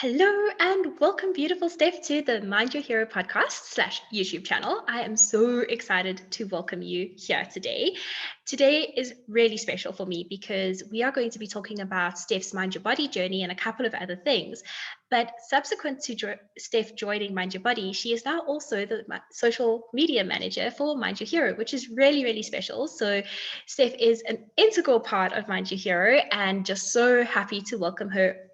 Hello and welcome, beautiful Steph, to the Mind Your Hero podcast / YouTube channel. I am so excited to welcome you here today. Today is really special for me because we are going to be talking about Steph's Mind Your Body journey and a couple of other things. But subsequent to Steph joining Mind Your Body, she is now also the social media manager for Mind Your Hero, which is really, really special. So Steph is an integral part of Mind Your Hero and just so happy to welcome her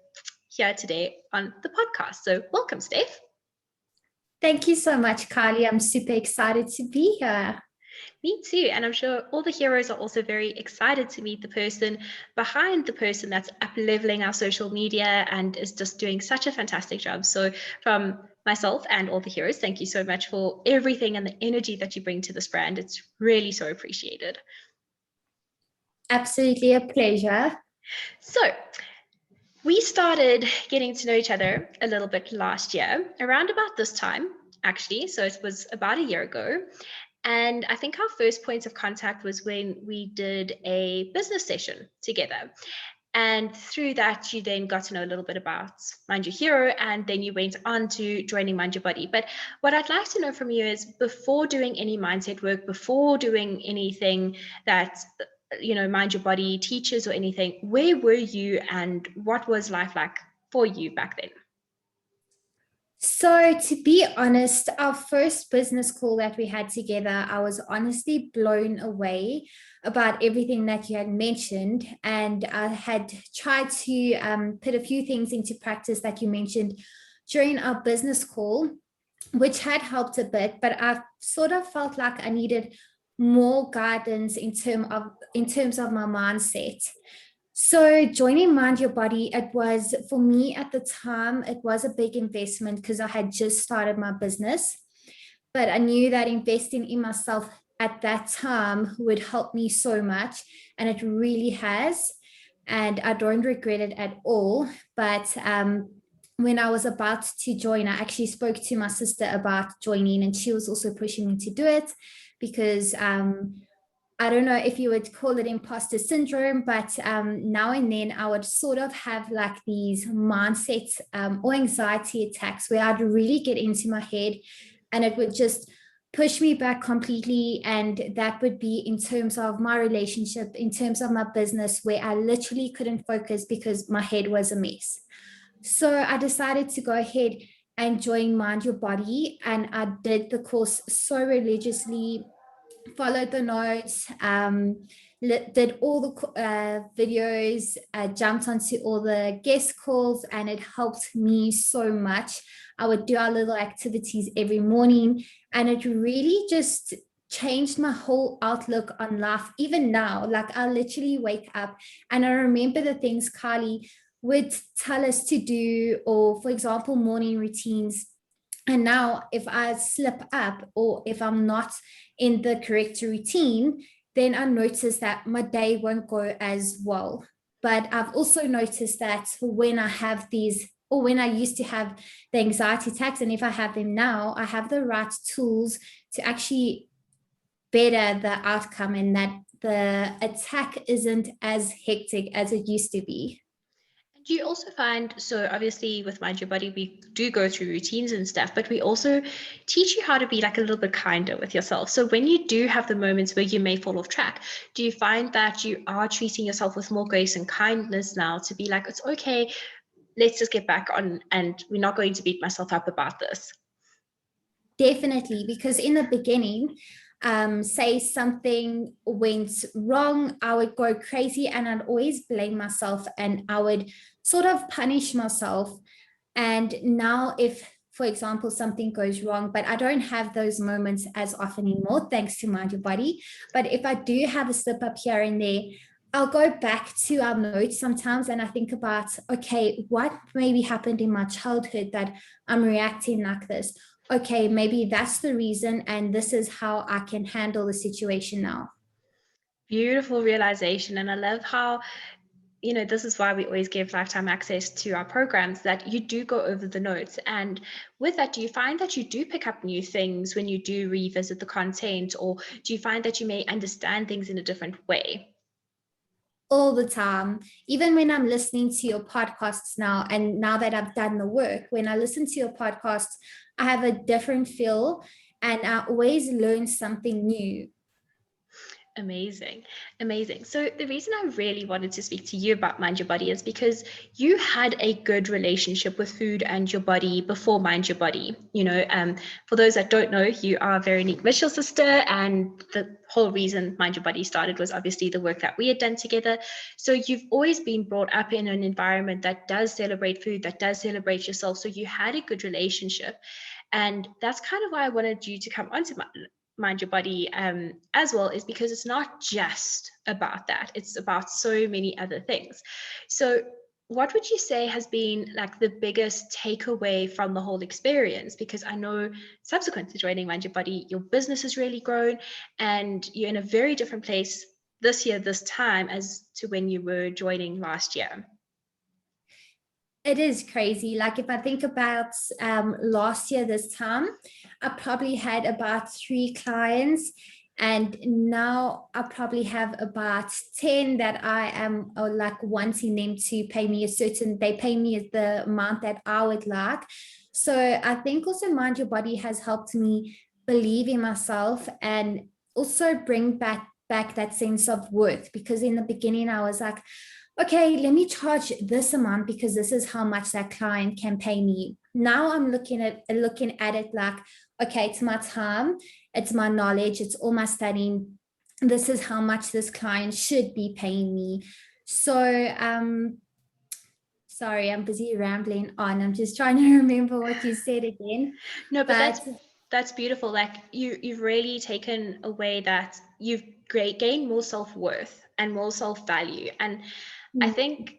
here today on the podcast. So welcome, Steph. Thank you so much, Carly. I'm super excited to be here. Me too. And I'm sure all the heroes are also very excited to meet the person behind the person that's up-leveling our social media and is just doing such a fantastic job. So from myself and all the heroes, thank you so much for everything and the energy that you bring to this brand. It's really so appreciated. Absolutely a pleasure. So we started getting to know each other a little bit last year, around about this time, actually. So it was about a year ago. And I think our first points of contact was when we did a business session together. And through that, you then got to know a little bit about Mind Your Hero, and then you went on to joining Mind Your Body. But what I'd like to know from you is, before doing any mindset work, before doing anything that Mind Your Body teaches or anything, where were you and what was life like for you back then? So, to be honest, our first business call that we had together, I was honestly blown away about everything that you had mentioned. And I had tried to put a few things into practice that you mentioned during our business call, which had helped a bit, but I sort of felt like I needed more guidance in terms of my mindset. So joining Mind Your Body, it was, for me at the time, it was a big investment because I had just started my business. But I knew that investing in myself at that time would help me so much. And it really has. And I don't regret it at all. But when I was about to join, I actually spoke to my sister about joining, and she was also pushing me to do it because I don't know if you would call it imposter syndrome, but now and then I would sort of have like these mindsets or anxiety attacks where I'd really get into my head and it would just push me back completely. And that would be in terms of my relationship, in terms of my business, where I literally couldn't focus because my head was a mess. So I decided to go ahead and join Mind Your Body. And I did the course so religiously, followed the notes, did all the videos, jumped onto all the guest calls, and it helped me so much. I would do our little activities every morning, and it really just changed my whole outlook on life. Even now, like I literally wake up and I remember the things Carly would tell us to do, or for example, morning routines. And now, if I slip up or if I'm not in the correct routine, then I notice that my day won't go as well. But I've also noticed that when I have these, or when I used to have the anxiety attacks, and if I have them now, I have the right tools to actually better the outcome, and that the attack isn't as hectic as it used to be. Do you also find, so obviously with Mind Your Body, we do go through routines and stuff, but we also teach you how to be like a little bit kinder with yourself. So when you do have the moments where you may fall off track, do you find that you are treating yourself with more grace and kindness now to be like, it's okay, let's just get back on and we're not going to beat myself up about this? Definitely, because in the beginning, say something went wrong, I would go crazy and I'd always blame myself and I would sort of punish myself. And now, if, for example, something goes wrong, but I don't have those moments as often anymore, thanks to Mind Your Body. But if I do have a slip up here and there, I'll go back to our notes sometimes and I think about, okay, what maybe happened in my childhood that I'm reacting like this? Okay, maybe that's the reason, and this is how I can handle the situation now. Beautiful realization. And I love how, this is why we always give lifetime access to our programs, that you do go over the notes. And with that, do you find that you do pick up new things when you do revisit the content, or do you find that you may understand things in a different way? all the time. Even when I'm listening to your podcasts now, and now that I've done the work, when I listen to your podcasts, I have a different feel and I always learn something new. Amazing. Amazing. So the reason I really wanted to speak to you about Mind Your Body is because you had a good relationship with food and your body before Mind Your Body. For those that don't know, you are Veronique Mitchell's sister, and the whole reason Mind Your Body started was obviously the work that we had done together. So you've always been brought up in an environment that does celebrate food, that does celebrate yourself. So you had a good relationship. And that's kind of why I wanted you to come onto Mind Your Body as well, is because it's not just about that. It's about so many other things. So what would you say has been like the biggest takeaway from the whole experience? Because I know subsequent to joining Mind Your Body, your business has really grown and you're in a very different place this year, this time, as to when you were joining last year. It is crazy. Like if I think about last year, this time, I probably had about 3 clients. And now I probably have about 10 that I am like wanting them to pay me they pay me the amount that I would like. So I think also Mind Your Body has helped me believe in myself and also bring back that sense of worth, because in the beginning I was like, okay, let me charge this amount because this is how much that client can pay me. Now I'm looking at it like, okay, it's my time, it's my knowledge, it's all my studying. This is how much this client should be paying me. So sorry, I'm busy rambling on. I'm just trying to remember what you said again. No, but But that's beautiful. Like you've really taken away that you've gained more self-worth and more self-value. And I think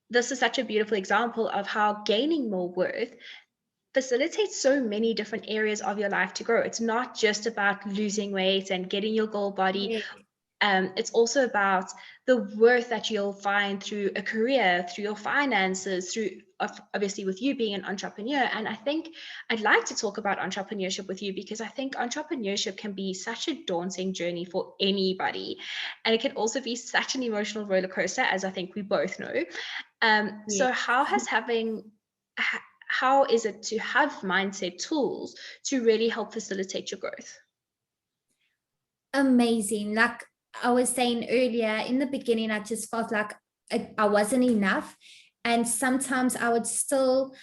this is such a beautiful example of how gaining more worth facilitates so many different areas of your life to grow. It's not just about losing weight and getting your goal body. It's also about the worth that you'll find through a career, through your finances, through obviously with you being an entrepreneur. And I think I'd like to talk about entrepreneurship with you because I think entrepreneurship can be such a daunting journey for anybody. And it can also be such an emotional roller coaster, as I think we both know. So how is it to have mindset tools to really help facilitate your growth? amazing. Like I was saying earlier, in the beginning, I just felt like I wasn't enough. And sometimes I would still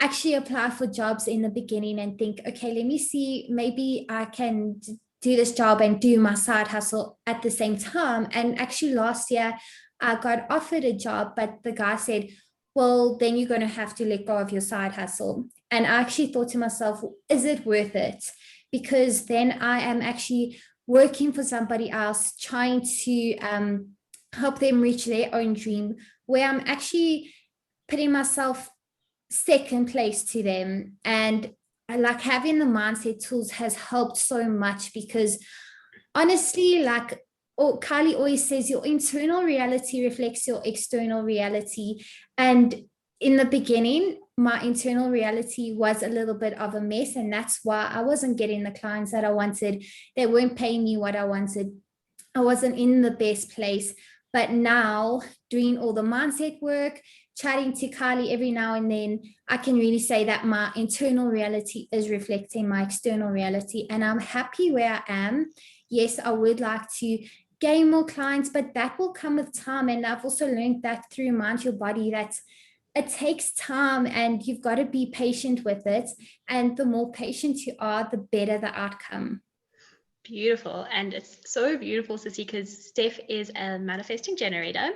actually apply for jobs in the beginning and think, okay, let me see, maybe I can do this job and do my side hustle at the same time. And actually, last year, I got offered a job, but the guy said, well, then you're going to have to let go of your side hustle. And I actually thought to myself, is it worth it? Because then I am actually working for somebody else, trying to help them reach their own dream, where I'm actually putting myself second place to them. And I like having the mindset tools has helped so much because honestly, like Kylie always says, your internal reality reflects your external reality. And in the beginning, my internal reality was a little bit of a mess. And that's why I wasn't getting the clients that I wanted. They weren't paying me what I wanted. I wasn't in the best place. But now, doing all the mindset work, chatting to Kylie every now and then, I can really say that my internal reality is reflecting my external reality. And I'm happy where I am. Yes, I would like to gain more clients, but that will come with time. And I've also learned that through Mind Your Body, that it takes time and you've got to be patient with it. And the more patient you are, the better the outcome. Beautiful. And it's so beautiful to see because Steph is a manifesting generator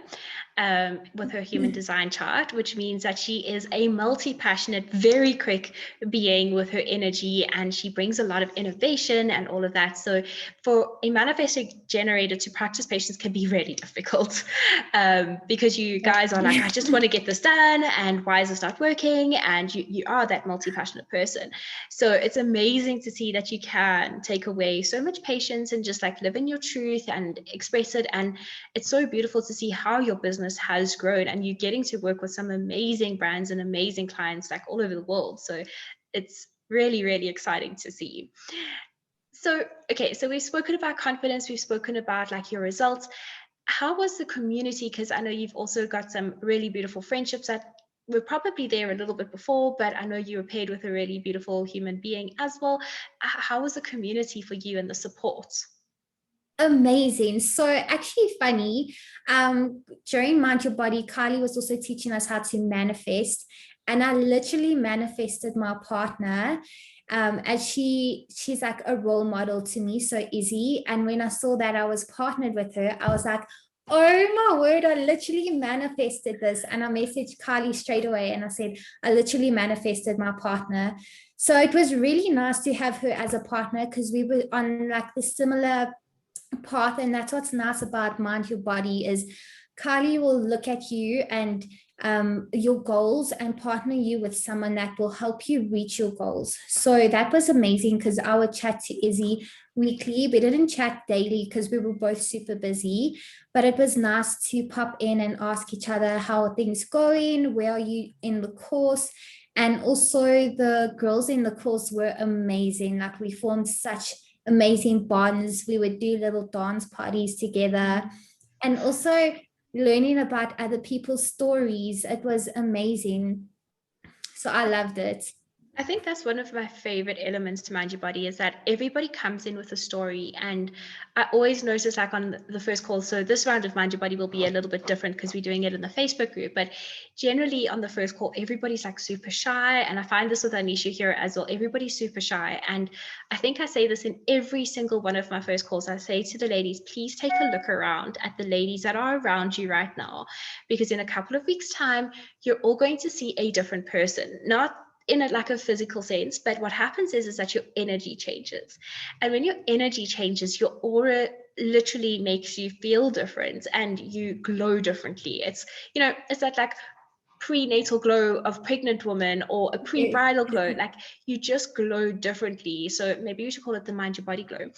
with her human design chart, which means that she is a multi-passionate, very quick being with her energy, and she brings a lot of innovation and all of that. So for a manifesting generator to practice patience can be really difficult because you guys are like, I just want to get this done, and why is this not working? And you are that multi-passionate person. So it's amazing to see that you can take away so much patience and just like live in your truth and express it. And it's so beautiful to see how your business has grown and you getting to work with some amazing brands and amazing clients like all over the world. So it's really, really exciting to see. So, okay, so we've spoken about confidence, we've spoken about like your results. how was the community? Because I know you've also got some really beautiful friendships that were probably there a little bit before, but I know you were paired with a really beautiful human being as well. How was the community for you and the support? Amazing. So actually funny, during Mind Your Body, Kylie was also teaching us how to manifest. And I literally manifested my partner. And she's like a role model to me, so easy. And when I saw that I was partnered with her, I was like, oh my word, I literally manifested this. And I messaged Kylie straight away and I said, I literally manifested my partner. So it was really nice to have her as a partner because we were on like the similar path, and that's what's nice about Mind Your Body is Kylie will look at you and your goals and partner you with someone that will help you reach your goals. So that was amazing because I would chat to Izzy weekly. We didn't chat daily because we were both super busy, but it was nice to pop in and ask each other how are things going, where are you in the course. And also the girls in the course were amazing. Like we formed such amazing bonds. We would do little dance parties together and also learning about other people's stories. It was amazing. So I loved it. I think that's one of my favorite elements to Mind Your Body is that everybody comes in with a story. And I always notice, like on the first call, so this round of Mind Your Body will be a little bit different because we're doing it in the Facebook group. But generally on the first call, everybody's like super shy. And I find this with Anisha here as well. Everybody's super shy. And I think I say this in every single one of my first calls. I say to the ladies, please take a look around at the ladies that are around you right now, because in a couple of weeks' time, you're all going to see a different person, not in a like a physical sense, but what happens is that your energy changes. And when your energy changes, your aura literally makes you feel different and you glow differently. It's, it's that like prenatal glow of pregnant woman or a pre-bridal glow. Like you just glow differently. So maybe we should call it the Mind Your Body glow.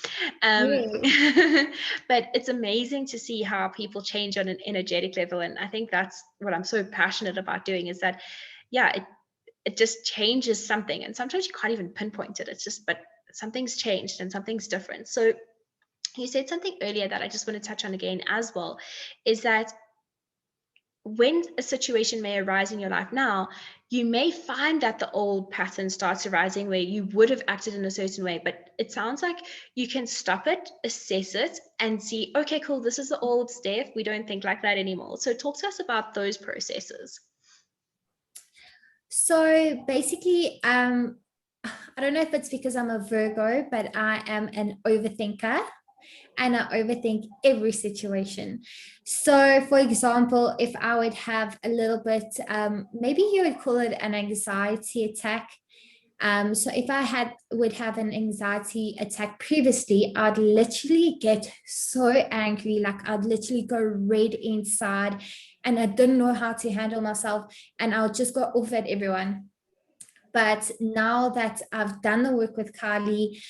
But it's amazing to see how people change on an energetic level. And I think that's what I'm so passionate about doing is that, yeah, it just changes something. And sometimes you can't even pinpoint it. It's just, but something's changed and something's different. So you said something earlier that I just want to touch on again as well, is that when a situation may arise in your life now, you may find that the old pattern starts arising where you would have acted in a certain way, but it sounds like you can stop it, assess it, and see, okay, cool, this is the old Steph. We don't think like that anymore. So talk to us about those processes. So basically, I don't know if it's because I'm a Virgo, but I am an overthinker and I overthink every situation. So, for example, if I would have a little bit, maybe you would call it an anxiety attack. So if I would have an anxiety attack previously, I'd literally get so angry, like I'd literally go red inside and I didn't know how to handle myself and I'll just go off at everyone. But now that I've done the work with Kylie,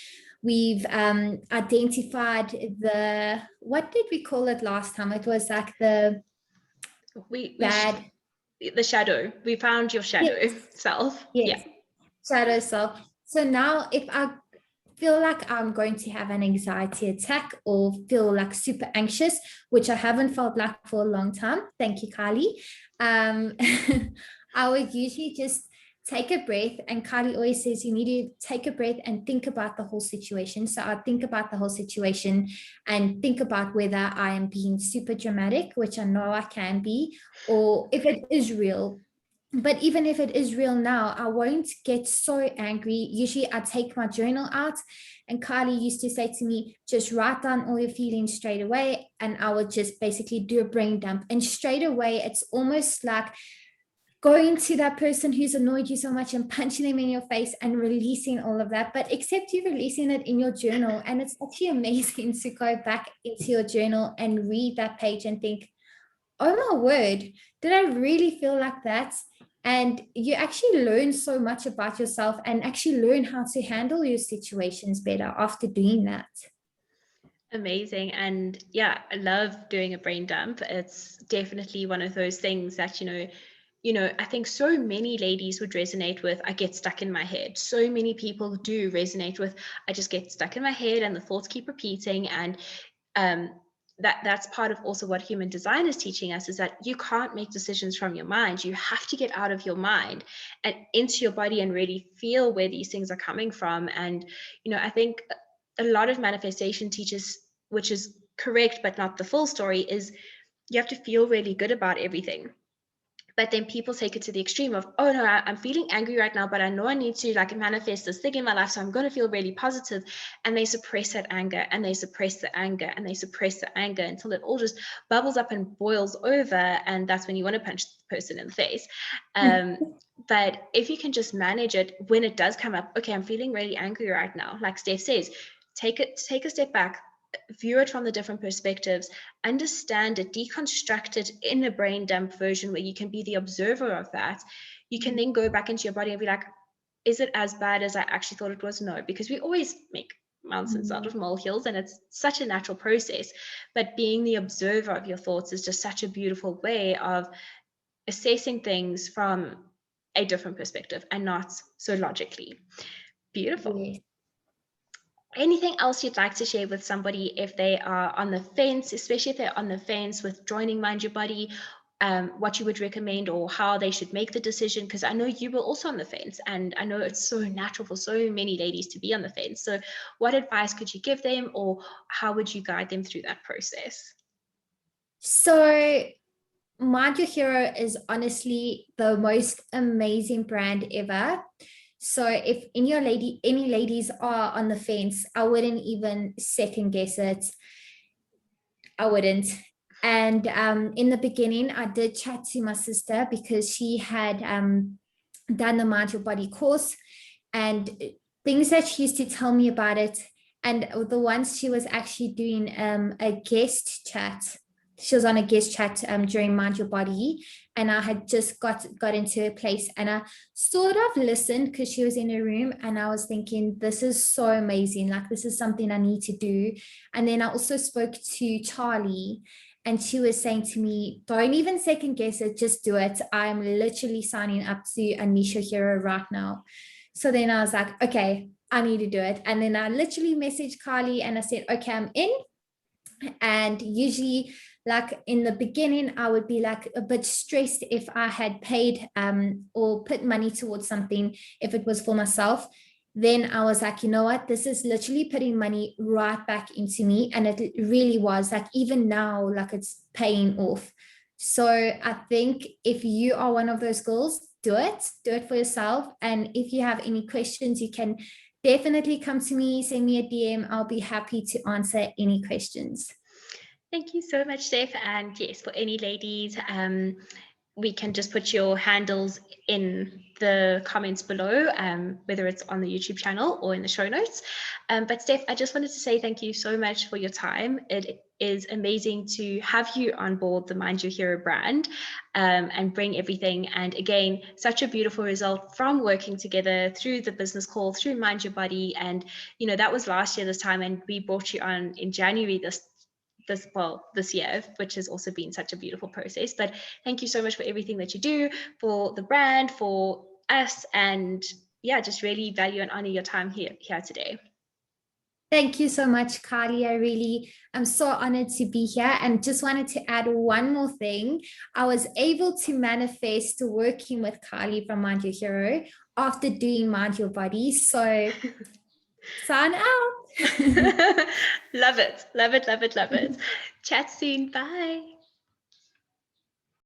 we've identified what did we call it last time? It was like the bad. The shadow. We found your shadow self. Yes. Yeah. Shadow self. So now if I feel like I'm going to have an anxiety attack or feel like super anxious, which I haven't felt like for a long time, thank you, Kylie, I would usually just take a breath. And Kylie always says you need to take a breath and think about the whole situation. So I think about the whole situation and think about whether I am being super dramatic, which I know I can be, or if it is real. But even if it is real now, I won't get so angry. Usually I take my journal out, and Kylie used to say to me, just write down all your feelings straight away. And I would just basically do a brain dump. And straight away, it's almost like going to that person who's annoyed you so much and punching them in your face and releasing all of that. But except you're releasing it in your journal. And it's actually amazing to go back into your journal and read that page and think, oh my word, did I really feel like that? And you actually learn so much about yourself and actually learn how to handle your situations better after doing that. Amazing. And yeah, I love doing a brain dump. It's definitely one of those things that, I think so many ladies would resonate with. I get stuck in my head. So many people do resonate with, I just get stuck in my head and the thoughts keep repeating. And that's part of also what human design is teaching us, is that you can't make decisions from your mind. You have to get out of your mind and into your body and really feel where these things are coming from. And, I think a lot of manifestation teaches, which is correct, but not the full story, is you have to feel really good about everything. But then people take it to the extreme of, oh no, I'm feeling angry right now, but I know I need to like manifest this thing in my life, so I'm going to feel really positive. And they suppress that anger, and they suppress the anger, and they suppress the anger until it all just bubbles up and boils over. And that's when you want to punch the person in the face. But if you can just manage it when it does come up, okay, I'm feeling really angry right now. Like Steph says, take a step back, view it from the different perspectives, understand it, deconstruct it in a brain dump version where you can be the observer of that. You can then go back into your body and be like, is it as bad as I actually thought it was? No, because we always make mountains out of molehills, and it's such a natural process. But being the observer of your thoughts is just such a beautiful way of assessing things from a different perspective and not so logically. Beautiful. Yeah. Anything else you'd like to share with somebody if they are on the fence, especially if they're on the fence with joining Mind Your Body, what you would recommend or how they should make the decision? Because I know you were also on the fence, and I know it's so natural for so many ladies to be on the fence. So what advice could you give them, or how would you guide them through that process? So Mind Your Hero is honestly the most amazing brand ever. So if any ladies are on the fence, I wouldn't even second guess it. I wouldn't. And in the beginning, I did chat to my sister because she had done the Mind Your Body course, and things that she used to tell me about it. And the ones she was actually doing a guest chat. She was on a guest chat during Mind Your Body, and I had just got into a place, and I sort of listened because she was in a room, and I was thinking, this is so amazing. Like, this is something I need to do. And then I also spoke to Charlie, and she was saying to me, don't even second guess it, just do it. I'm literally signing up to Unleash Your Hero right now. So then I was like, okay, I need to do it. And then I literally messaged Carly and I said, okay, I'm in. And usually, like in the beginning, I would be like a bit stressed if I had paid or put money towards something, if it was for myself. Then I was like, you know what, this is literally putting money right back into me. And it really was, like, even now, like, it's paying off. So I think if you are one of those girls, do it for yourself. And if you have any questions, you can definitely come to me, send me a DM. I'll be happy to answer any questions. Thank you so much, Steph. And yes, for any ladies, we can just put your handles in the comments below, whether it's on the YouTube channel or in the show notes. But Steph, I just wanted to say thank you so much for your time. It is amazing to have you on board the Mind Your Hero brand, and bring everything. And again, such a beautiful result from working together through the business call, through Mind Your Body. And, that was last year this time, and we brought you on in January this year, which has also been such a beautiful process. But thank you so much for everything that you do for the brand, for us, and yeah, just really value and honor your time here today. Thank you so much, Carly. I'm so honored to be here, and just wanted to add one more thing. I was able to manifest working with Carly from Mind Your Hero after doing Mind Your Body. So sign out. Love it. Love it. Love it. Love it. Chat soon. Bye.